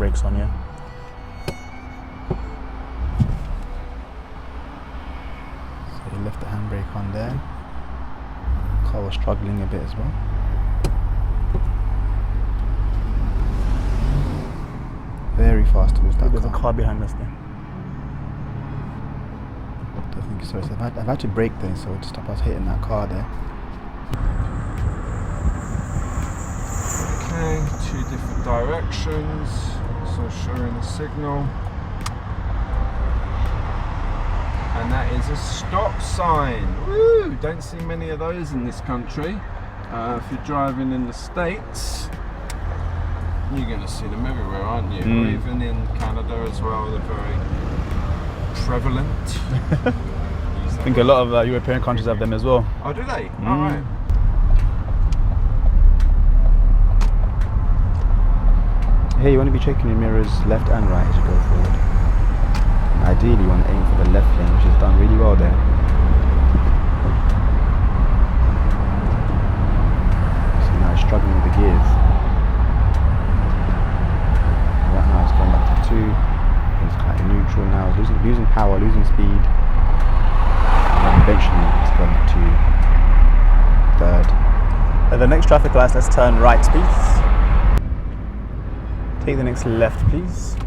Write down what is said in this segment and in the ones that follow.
handbrake's on, yeah? So he left the handbrake on there. Car was struggling a bit as well. Very fast towards that There's car. a car behind us there. Don't think so. I've had to brake there so to stop us hitting that car there. Okay, 2 different directions. So showing the signal. And that is a stop sign. Woo! Don't see many of those in this country. If you're driving in the States, you're going to see them everywhere, aren't you? Or even in Canada as well, they're very prevalent. I think a lot of European countries have them as well. Oh, do they? Alright. Here you want to be checking your mirrors left and right as you go forward. And ideally you want to aim for the left lane, which is done really well there. So now it's struggling with the gears. Right now it's going back to 2. It's kind of neutral now. It's losing power, losing speed. And eventually it's going to 3rd. At the next traffic lights, let's turn right, please. Take the next left, please.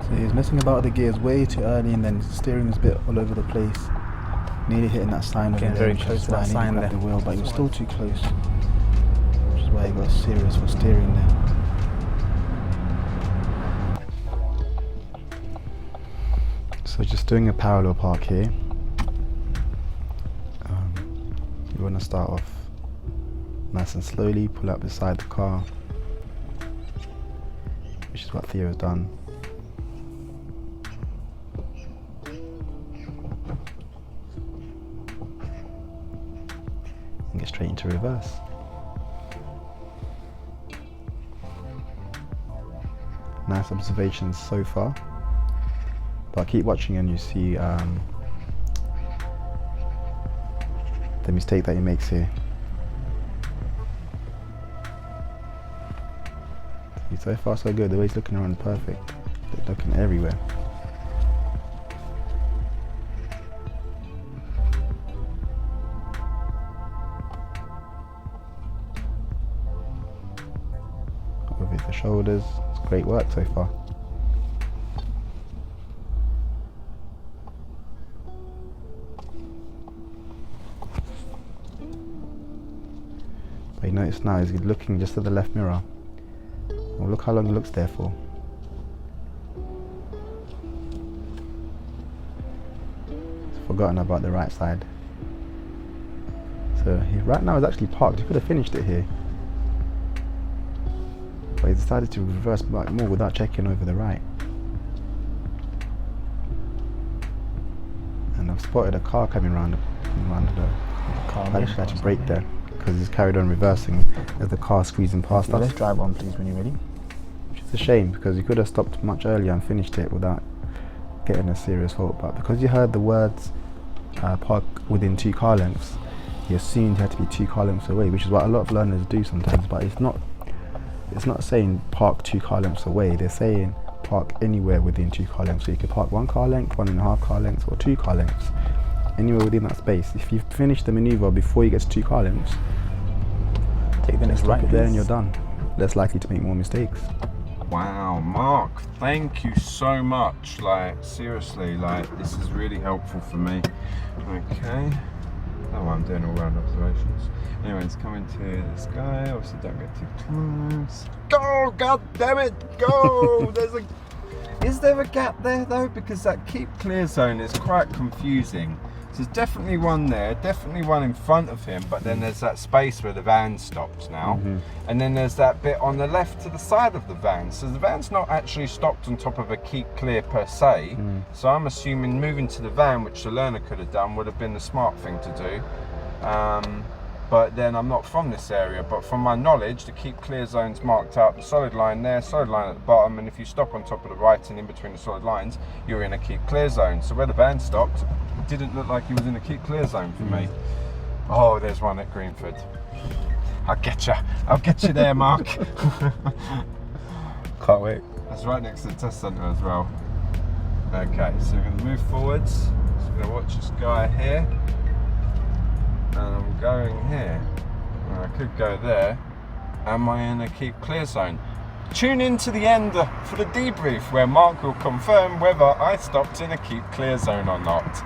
So he's messing about the gears way too early, and then steering is a bit all over the place. Nearly hitting that sign over Getting there. very close to that sign there. The wheel, but he was still too close. Which is why he got serious for steering there. So just doing a parallel park here. You want to start off nice and slowly, pull up beside the car, which is what Theo has done. And get straight into reverse. Nice observations so far, but keep watching and you see the mistake that he makes here. So far so good, the way he's looking around perfect. Looking everywhere. Over the shoulders, it's great work so far. But you notice now he's looking just at the left mirror. Well, look how long he looks there for. He's forgotten about the right side. So he right now is actually parked. He could have finished it here, but he decided to reverse back more without checking over the right. And I've spotted a car coming round the car. I just had to brake there because he's carried on reversing as the car squeezing past us. Let's drive on, please, when you're ready. It's a shame because you could have stopped much earlier and finished it without getting a serious fault, but because you heard the words park within 2 car lengths, you assumed you had to be 2 car lengths away, which is what a lot of learners do sometimes, but it's not saying park 2 car lengths away, they're saying park anywhere within 2 car lengths. So you could park 1 car length, 1.5 car lengths, or 2 car lengths, anywhere within that space. If you finish the maneuver before you get to 2 car lengths, Take the next right, there and you're done. Less likely to make more mistakes. Wow, Mark, thank you so much. Like, seriously, like, this is really helpful for me. Okay. Oh, I'm doing all round observations. Anyway, it's coming to this guy. Obviously, don't get too close. Go! God damn it! Go! Is there a gap there though? Because that keep clear zone is quite confusing. So there's definitely one there, definitely one in front of him, but then there's that space where the van stops now. And then there's that bit on the left to the side of the van. So the van's not actually stopped on top of a keep clear per se. So I'm assuming moving to the van, which the learner could have done, would have been the smart thing to do. But then I'm not from this area, but from my knowledge, the keep clear zone's marked out, the solid line there, solid line at the bottom, and if you stop on top of the right and in between the solid lines, you're in a keep clear zone. So where the van stopped, it didn't look like he was in a keep clear zone for me. Oh, there's one at Greenford. I'll get you there, Mark. Can't wait. That's right next to the test centre as well. Okay, so we're going to move forwards. So we're going to watch this guy here. And I'm going here. I could go there. Am I in a keep clear zone? Tune in to the end for the debrief where Mark will confirm whether I stopped in a keep clear zone or not.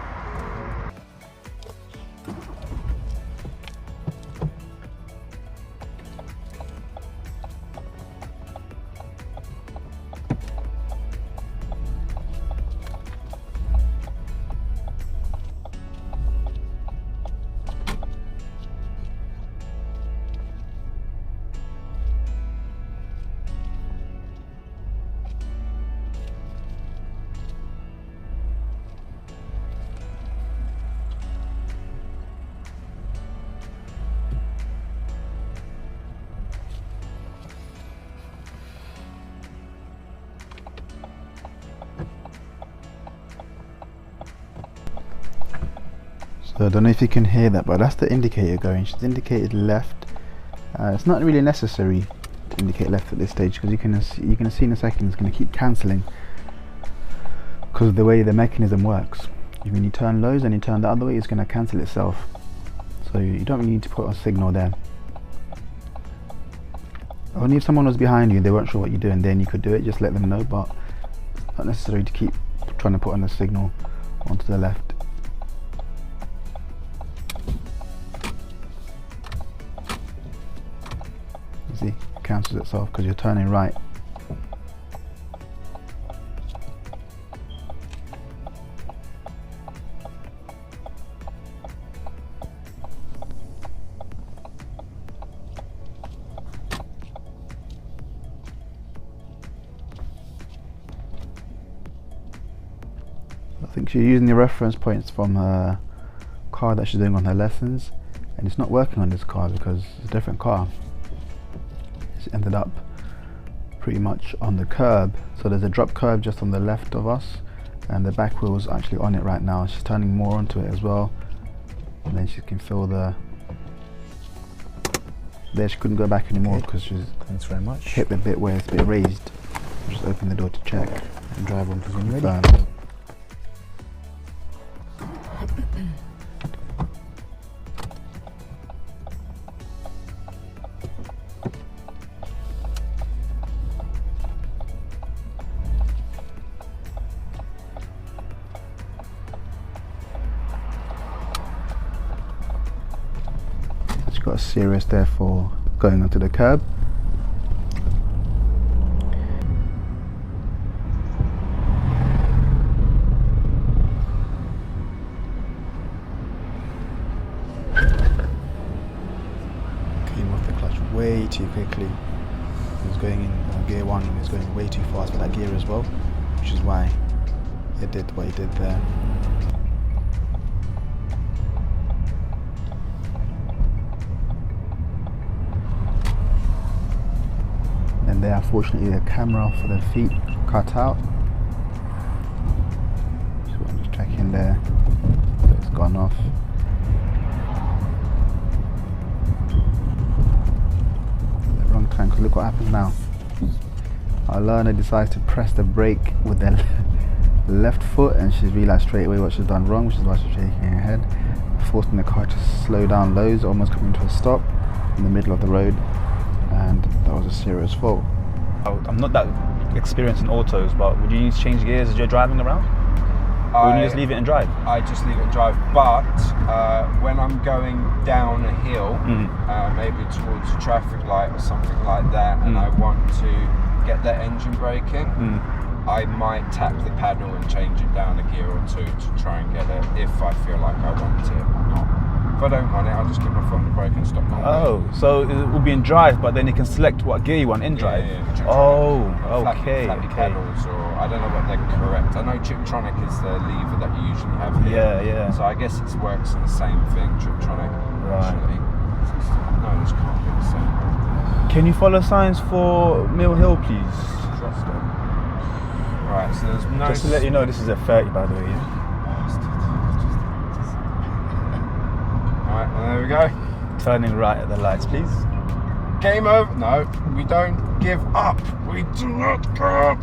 So I don't know if you can hear that, but that's the indicator going. She's indicated left. It's not really necessary to indicate left at this stage because you can see in a second it's going to keep cancelling because of the way the mechanism works. When you turn lows and you turn the other way, it's going to cancel itself. So you don't really need to put a signal there. Only if someone was behind you, they weren't sure what you're doing, then you could do it. Just let them know, but it's not necessary to keep trying to put on a signal onto the left. See, it cancels itself because you're turning right. I think she's using the reference points from her car that she's doing on her lessons, and it's not working on this car because it's a different car. Ended up pretty much on the curb, so there's a drop curb just on the left of us and the back wheel's actually on it right now. She's turning more onto it as well, and then she can feel there she couldn't go back anymore because she's Thanks very much. hit the bit where it's a bit raised. Just open the door to check and drive on to confirm. Got a serious there for going onto the curb. Came off the clutch way too quickly. It was going in gear 1 and it was going way too fast for that gear as well, which is why it did what it did there. And there, unfortunately, the camera for the feet cut out. So I'm just checking there, but it's gone off. The wrong time, because look what happens now. Our learner decides to press the brake with the left foot, and she's realised straight away what she's done wrong, which is why she's shaking her head, forcing the car to slow down lows, almost coming to a stop in the middle of the road. And that was a serious fault. I'm not that experienced in autos, but would you need to change gears as you're driving around? Or would you just leave it and drive? I just leave it and drive, but when I'm going down a hill, maybe towards a traffic light or something like that, and I want to get that engine braking, I might tap the pedal and change it down a gear or two to try and get it if I feel like I want it or not. If I don't want it, I'll just keep my foot on the brake and stop my Oh, so it will be in drive, but then you can select what gear you want in drive. Okay. Flappy pedals, or I don't know what they're correct. I know Chiptronic is the lever that you usually have here. Yeah. So I guess it works in the same thing, Chiptronic. Actually. No, this can't be the same. Can you follow signs for Mill Hill, please? Trust it. Right, so there's no... Just to let you know, this is a 30, by the way. Yeah? Alright, well, there we go. Turning right at the lights, please. Game over. No, we don't give up. We do not give up.